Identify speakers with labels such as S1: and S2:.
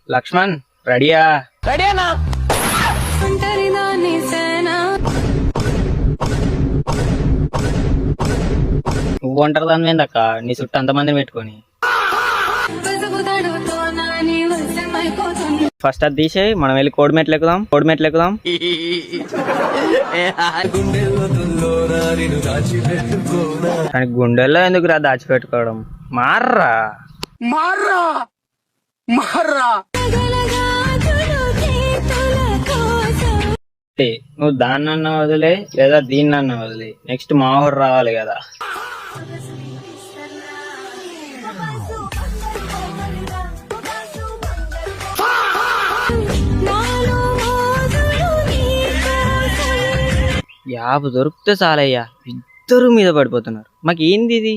S1: లక్ష్మణ్ రెడీయా? నువ్వు ఒంటరి దాని ఏందక్క, నీ చుట్టూ అంతమందిని పెట్టుకొని. ఫస్ట్ అది తీసేయి, మనం వెళ్ళి కోడిమెట్లు ఎక్కుదాం. కానీ గుండెల్లో ఎందుకురా దాచిపెట్టుకోవడం, మార్రా. నువ్వు దాన్నన్నా వదిలే లేదా దీన్నన్నా వదిలే, నెక్స్ట్ మా ఊరు రావాలి కదా. యాబు దొరికితే చాలయ్యా, ఇద్దరు మీద పడిపోతున్నారు. మాకు ఏంది ఇది?